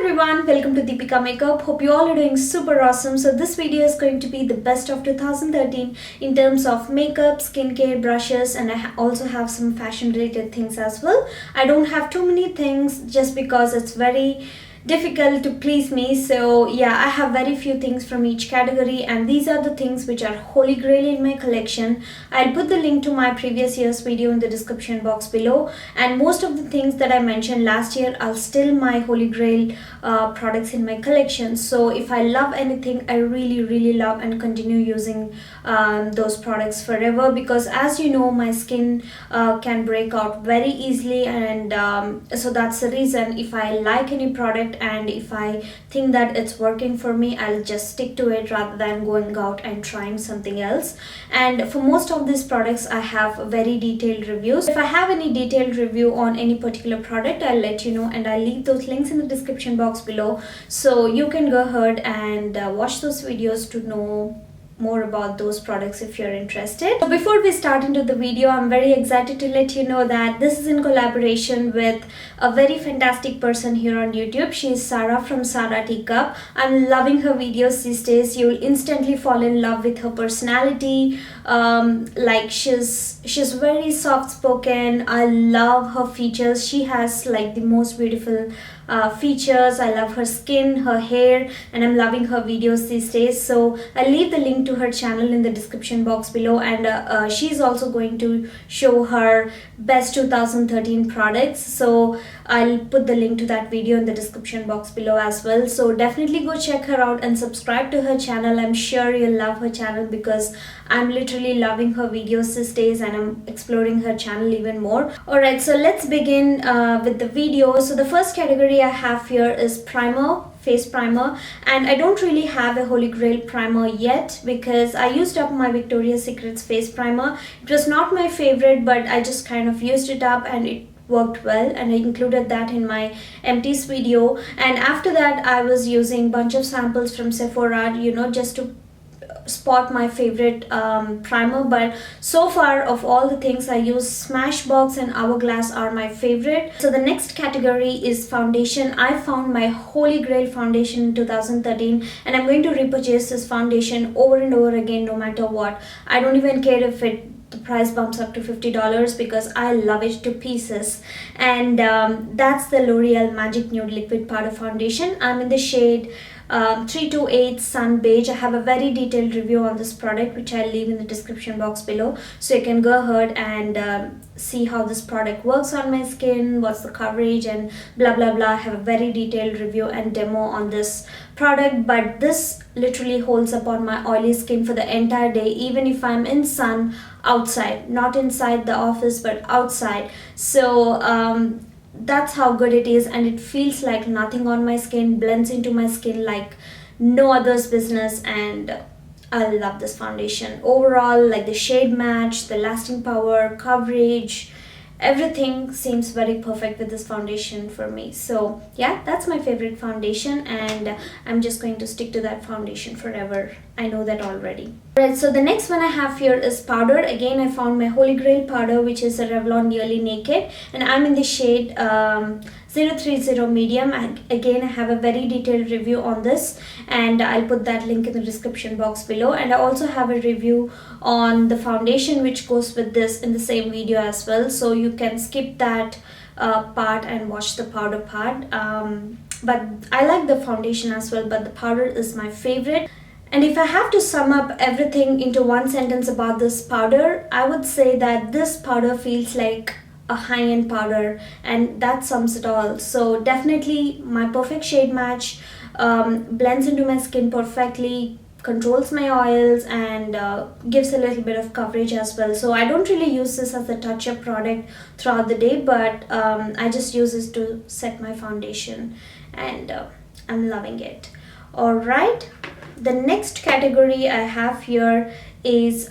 everyone, welcome to Deepika Makeup. Hope you all are doing super awesome. So this video is going to be the best of 2013 in terms of makeup, skincare, brushes, and I also have some fashion related things as well. I don't have too many things just because it's very difficult to please me, so yeah, I have very few things from each category, and these are the things which are holy grail in my collection. I'll put the link to my previous year's video in the description box below, and most of the things that I mentioned last year are still my holy grail products in my collection. So if I love anything, I really love and continue using those products forever, because as you know, my skin can break out very easily, and so that's the reason if I like any product and if I think that it's working for me, I'll just stick to it rather than going out and trying something else. And for most of these products, I have very detailed reviews. If I have any detailed review on any particular product, I'll let you know, and I'll leave those links in the description box below, so you can go ahead and watch those videos to know more about those products if you're interested. So before we start into the video, I'm very excited to let you know that this is in collaboration with a very fantastic person here on YouTube. She is Sarah from Sarateacup. I'm loving her videos these days. You'll instantly fall in love with her personality. Like she's very soft spoken. I love her features. She has like the most beautiful features. I love her skin, her hair, and I'm loving her videos these days. So I'll leave the link to her channel in the description box below, and she's also going to show her best 2013 products, so I'll put the link to that video in the description box below as well. So definitely go check her out and subscribe to her channel. I'm sure you'll love her channel because I'm literally loving her videos these days, and I'm exploring her channel even more. Alright, so let's begin with the video. So the first category I have here is primer, face primer, and I don't really have a holy grail primer yet because I used up my Victoria's Secret's face primer. It was not my favorite, but I just kind of used it up and it worked well, and I included that in my empties video. And after that, I was using bunch of samples from Sephora, you know, just to spot my favorite primer. But so far of all the things I use, Smashbox and Hourglass are my favorite. So the next category is foundation. I found my holy grail foundation in 2013, and I'm going to repurchase this foundation over and over again no matter what. I don't even care if the price bumps up to $50 because I love it to pieces. And that's the L'Oreal Magic Nude Liquid Powder Foundation. I'm in the shade 328 Sun Beige. I have a very detailed review on this product which I'll leave in the description box below, so you can go ahead and see how this product works on my skin, what's the coverage, and blah blah blah. I have a very detailed review and demo on this product, but this literally holds up on my oily skin for the entire day, even if I'm in sun outside, not inside the office but outside. So that's how good it is, and it feels like nothing on my skin, blends into my skin like no other's business, and I love this foundation. Overall, like the shade match, the lasting power, coverage, everything seems very perfect with this foundation for me. So yeah, that's my favorite foundation, and I'm just going to stick to that foundation forever. I know that already. Right, so the next one I have here is powder. Again, I found my holy grail powder, which is a Revlon Nearly Naked, and I'm in the shade 030 medium. Again, I have a very detailed review on this, and I'll put that link in the description box below. And I also have a review on the foundation which goes with this in the same video as well, so you can skip that part and watch the powder part. But I like the foundation as well, but the powder is my favorite. And if I have to sum up everything into one sentence about this powder, I would say that this powder feels like a high-end powder, and that sums it all. So definitely my perfect shade match, blends into my skin perfectly, controls my oils, and gives a little bit of coverage as well. So I don't really use this as a touch-up product throughout the day, but I just use this to set my foundation, and I'm loving it. Alright, the next category I have here is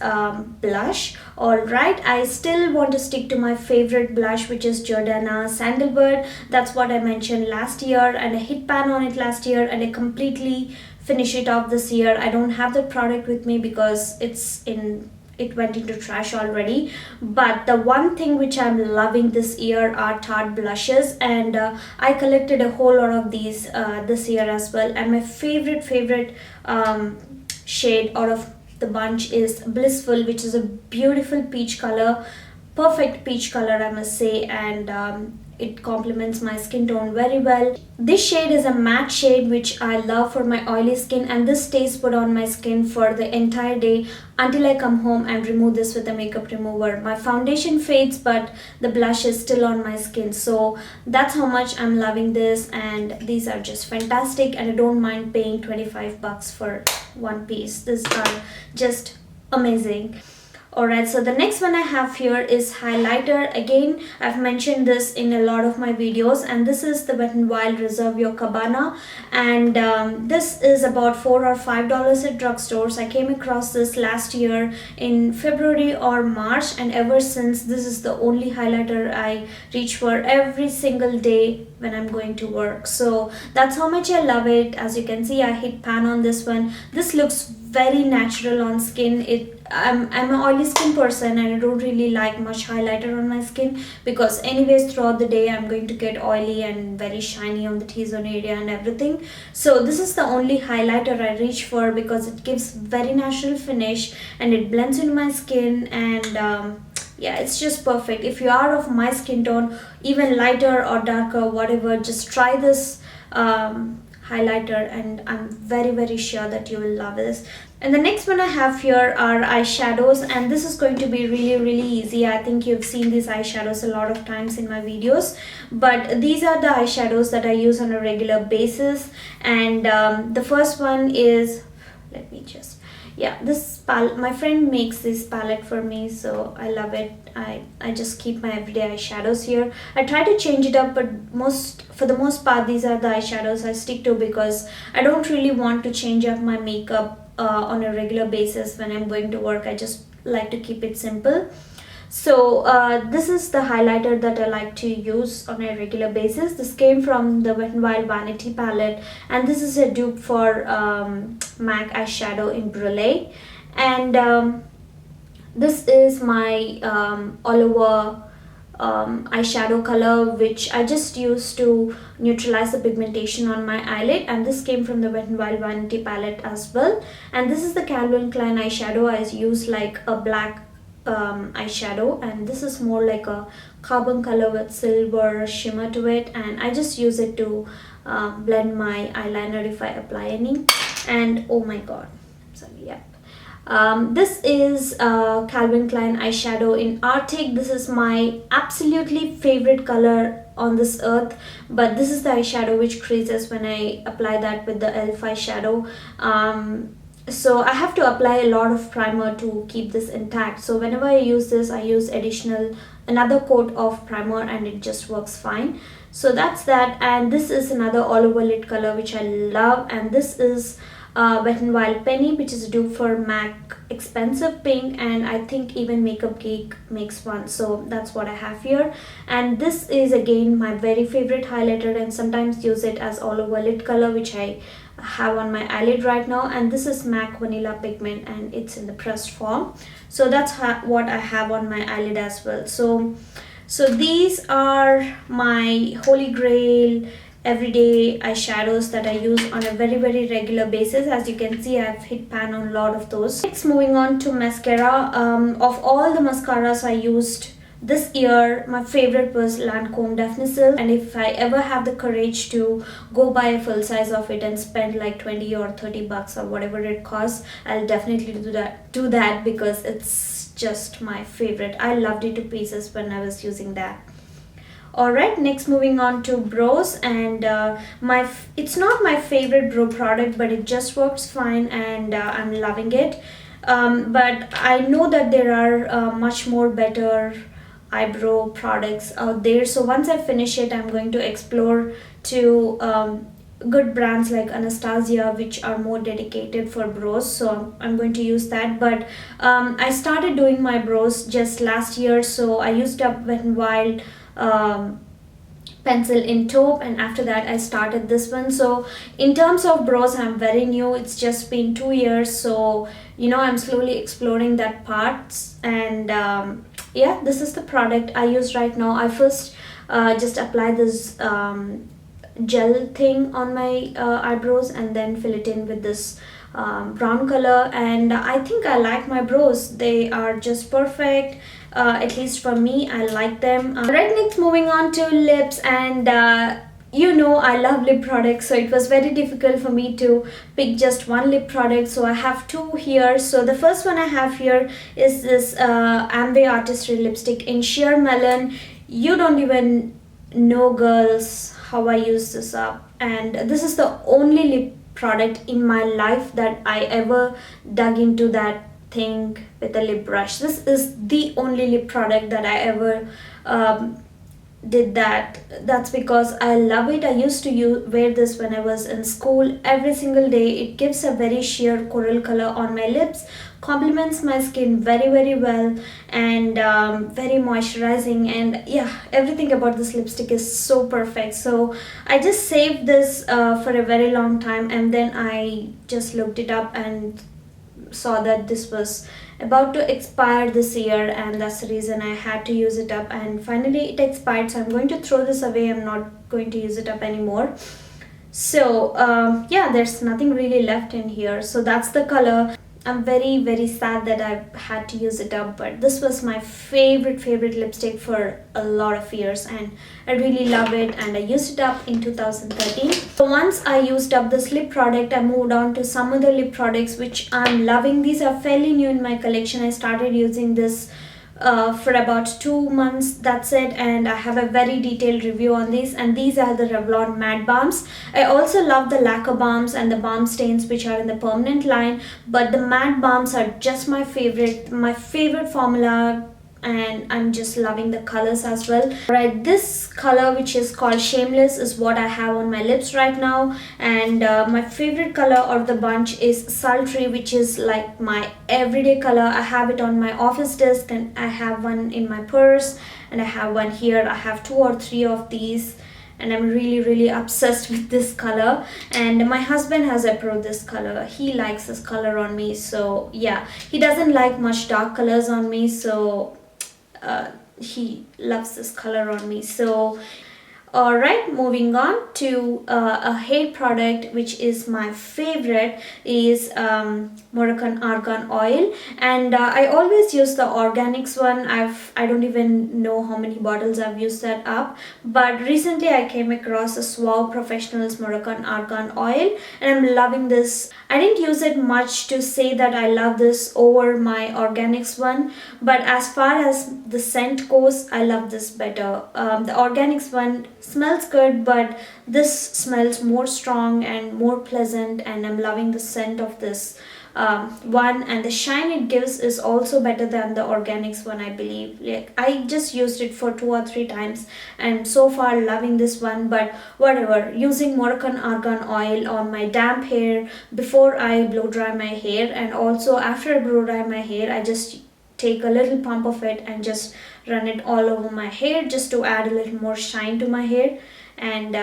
blush. Alright, I still want to stick to my favorite blush, which is Jordana Sandalwood. That's what I mentioned last year, and I hit pan on it last year, and I completely finished it off this year. I don't have the product with me because it's in it went into trash already. But the one thing which I'm loving this year are Tarte blushes, and I collected a whole lot of these this year as well. And my favorite shade out of the bunch is Blissful, which is a beautiful peach color, perfect peach color I must say, and it complements my skin tone very well. This shade is a matte shade which I love for my oily skin, and this stays put on my skin for the entire day until I come home and remove this with a makeup remover. My foundation fades but the blush is still on my skin, so that's how much I'm loving this, and these are just fantastic, and I don't mind paying 25 bucks for one piece. These are just amazing. Alright, so the next one I have here is highlighter. Again, I've mentioned this in a lot of my videos, and this is the Wet n Wild Reserve Your Cabana, and this is about $4 or $5 at drugstores. I came across this last year in February or March, and ever since this is the only highlighter I reach for every single day when I'm going to work. So that's how much I love it. As you can see, I hit pan on this one. This looks very natural on skin. I'm an oily skin person, and I don't really like much highlighter on my skin because anyways throughout the day I'm going to get oily and very shiny on the T-zone area and everything. So this is the only highlighter I reach for because it gives very natural finish and it blends into my skin, and yeah, it's just perfect. If you are of my skin tone, even lighter or darker, whatever, just try this highlighter, and I'm very sure that you will love this. And the next one I have here are eyeshadows, and this is going to be really easy. I think you've seen these eyeshadows a lot of times in my videos, but these are the eyeshadows that I use on a regular basis. And the first one is, let me just, yeah, this palette, my friend makes this palette for me, so I love it. I just keep my everyday eyeshadows here. I try to change it up, but for the most part these are the eyeshadows I stick to because I don't really want to change up my makeup on a regular basis when I'm going to work. I just like to keep it simple. So this is the highlighter that I like to use on a regular basis. This came from the Wet n Wild Vanity palette, and this is a dupe for MAC eyeshadow in Brulee. And this is my all over eyeshadow color, which I just used to neutralize the pigmentation on my eyelid, and this came from the Wet n Wild Vanity palette as well. And this is the Calvin Klein eyeshadow. I use like a black eyeshadow, and this is more like a carbon color with silver shimmer to it, and I just use it to blend my eyeliner if I apply any. And oh my god, sorry, yeah. This is Calvin Klein eyeshadow in Arctic. This is my absolutely favorite color on this earth, but this is the eyeshadow which creases when I apply that with the e.l.f. eyeshadow. So I have to apply a lot of primer to keep this intact. So whenever I use this, I use another coat of primer, and it just works fine. So that's that. And this is another all over lid color which I love, and this is Wet n Wild Penny, which is a dupe for MAC Expensive Pink, and I think even Makeup Geek makes one, so that's what I have here. And this is again my very favorite highlighter, and sometimes use it as all over lid color, which I have on my eyelid right now. And this is MAC Vanilla Pigment, and it's in the pressed form, so that's what I have on my eyelid as well. So these are my holy grail everyday eyeshadows that I use on a very regular basis. As you can see, I've hit pan on a lot of those. Next, moving on to mascara. Of all the mascaras I used this year, my favorite was Lancome Definicils, and if I ever have the courage to go buy a full size of it and spend like 20 or 30 bucks or whatever it costs, I'll definitely do that because it's just my favorite. I loved it to pieces when I was using that. Alright, next moving on to brows, and it's not my favorite brow product, but it just works fine, and I'm loving it. But I know that there are much more better eyebrow products out there, so once I finish it, I'm going to explore to good brands like Anastasia, which are more dedicated for brows, so I'm going to use that. But I started doing my brows just last year, so I used up Wet n Wild pencil in taupe, and after that I started this one. So in terms of brows, I'm very new. It's just been 2 years, so I'm slowly exploring that parts. And yeah, this is the product I use right now. I first just apply this gel thing on my eyebrows and then fill it in with this brown color, and I think I like my brows. They are just perfect. At least for me, I like them. Right, next moving on to lips, and I love lip products, so it was very difficult for me to pick just one lip product, so I have two here. So the first one I have here is this Amway Artistry lipstick in sheer melon. You don't even know, girls, how I use this up, and this is the only lip product in my life that I ever dug into that thing with a lip brush. This is the only lip product that I ever did that. That's because I love it. I used to wear this when I was in school every single day. It gives a very sheer coral color on my lips, complements my skin very well, and very moisturizing, and yeah, everything about this lipstick is so perfect. So I just saved this for a very long time, and then I just looked it up and saw that this was about to expire this year, and that's the reason I had to use it up. And finally it expired, so I'm going to throw this away. I'm not going to use it up anymore. So yeah, there's nothing really left in here. So that's the color. I'm very sad that I've had to use it up, but this was my favorite lipstick for a lot of years, and I really love it, and I used it up in 2013. So once I used up this lip product, I moved on to some other lip products which I'm loving. These are fairly new in my collection. I started using this for about 2 months, that's it, and I have a very detailed review on these. And these are the Revlon matte balms. I also love the Laquer balms and the balm stains which are in the permanent line, but the matte balms are just my favorite formula, and I'm just loving the colors as well. Right, this color, which is called Shameless, is what I have on my lips right now, and my favorite color of the bunch is Sultry, which is like my everyday color. I have it on my office desk, and I have one in my purse, and I have one here. I have 2 or 3 of these, and I'm really obsessed with this color, and my husband has approved this color. He likes this color on me, so yeah, he doesn't like much dark colors on me, so he loves this color on me. So alright, moving on to a hair product which is my favorite is Moroccon Argan oil, and I always use the organics one. I don't even know how many bottles I've used that up, but recently I came across a Suave Professionals Moroccon Argan oil, and I'm loving this. I didn't use it much to say that I love this over my organics one, but as far as the scent goes, I love this better. The organics one smells good, but this smells more strong and more pleasant, and I'm loving the scent of this one, and the shine it gives is also better than the organics one, I believe. Like, I just used it for 2 or 3 times, and so far loving this one. But whatever, using Moroccon Argan oil on my damp hair before I blow dry my hair, and also after I blow dry my hair, I just take a little pump of it and just run it all over my hair just to add a little more shine to my hair. And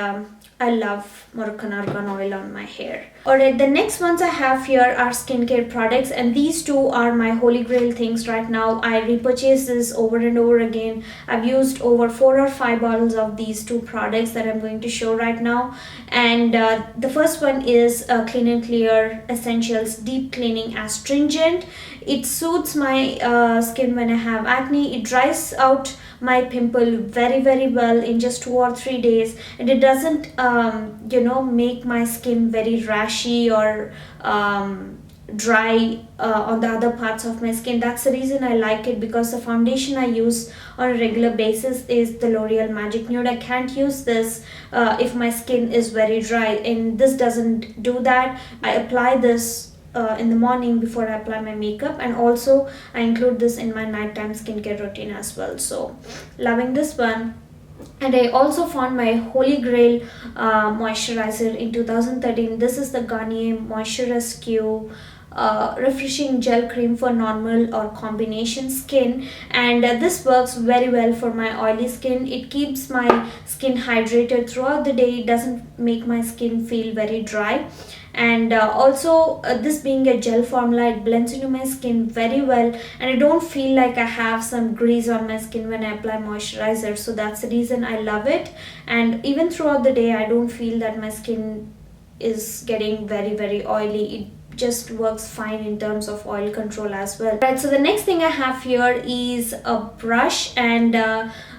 I love Moroccon Argan oil on my hair. Alright, the next ones I have here are skincare products, and these two are my holy grail things right now. I repurchase this over and over again. I've used over 4 or 5 bottles of these two products that I'm going to show right now. And the first one is Clean and Clear Essentials Deep Cleaning Astringent. It soothes my skin when I have acne. It dries out my pimple very well in just 2 or 3 days, and it doesn't make my skin very rashy or dry on the other parts of my skin. That's the reason I like it, because the foundation I use on a regular basis is the L'Oreal Magic Nude. I can't use this if my skin is very dry, and this doesn't do that. I apply this in the morning before I apply my makeup, and also I include this in my nighttime skincare routine as well. So loving this one. And I also found my holy grail moisturizer in 2013. This is the Garnier Moisture Rescue refreshing gel cream for normal or combination skin, and this works very well for my oily skin. It keeps my skin hydrated throughout the day. It doesn't make my skin feel very dry, and also this being a gel formula, it blends into my skin very well, and I don't feel like I have some grease on my skin when I apply moisturizer. So that's the reason I love it, and even throughout the day I don't feel that my skin is getting very oily. It just works fine in terms of oil control as well. Right, so the next thing I have here is a brush, and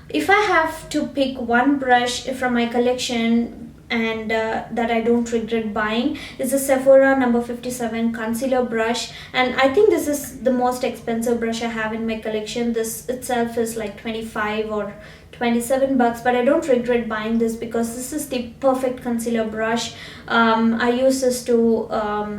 if I have to pick one brush from my collection and that I don't regret buying, is the Sephora number 57 concealer brush, and I think this is the most expensive brush I have in my collection. This itself is like 25 or 27 bucks, but I don't regret buying this because this is the perfect concealer brush. I use this to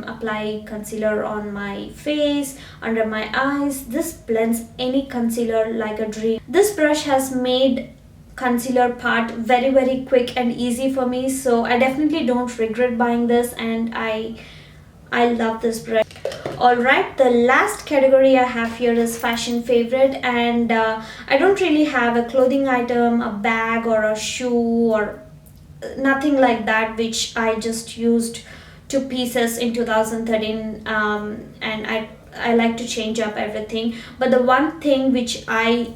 apply concealer on my face, under my eyes. This blends any concealer like a dream. This brush has made concealer part very quick and easy for me, so I definitely don't regret buying this, and I love this brush. Alright, the last category I have here is fashion favorite, and I don't really have a clothing item, a bag or a shoe or nothing like that which I just used to pieces in 2013, and I like to change up everything, but the one thing which I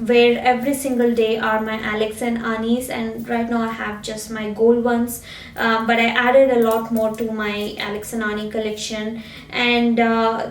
wear every single day are my Alex and Anis, and right now I have just my gold ones, but I added a lot more to my Alex and Ani collection, and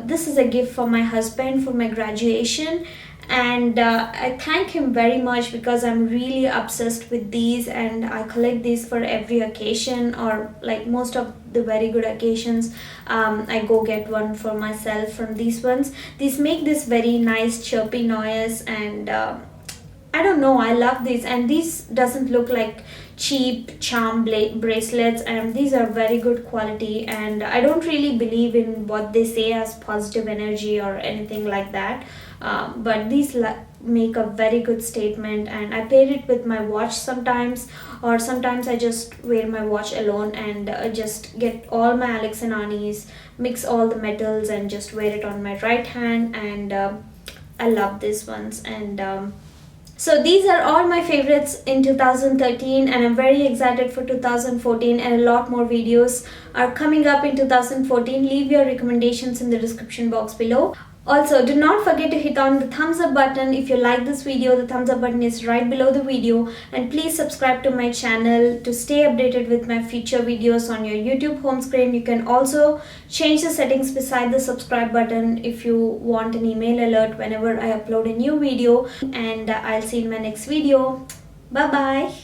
this is a gift for my husband for my graduation, and I thank him very much because I'm really obsessed with these, and I collect these for every occasion, or like most of the very good occasions. I go get one for myself from these ones. These make this very nice chirpy noise, and I don't know, I love these, and these doesn't look like cheap charm bracelets, and these are very good quality, and I don't really believe in what they say as positive energy or anything like that, but these make a very good statement, and I pair it with my watch sometimes, or sometimes I just wear my watch alone, and just get all my Alex and Anis, mix all the metals and just wear it on my right hand, and I love these ones. And so these are all my favorites in 2013, and I'm very excited for 2014, and a lot more videos are coming up in 2014. Leave your recommendations in the description box below. Also, do not forget to hit on the thumbs up button if you like this video. The thumbs up button is right below the video, and please subscribe to my channel to stay updated with my future videos on your YouTube home screen. You can also change the settings beside the subscribe button if you want an email alert whenever I upload a new video, and I'll see you in my next video. Bye bye.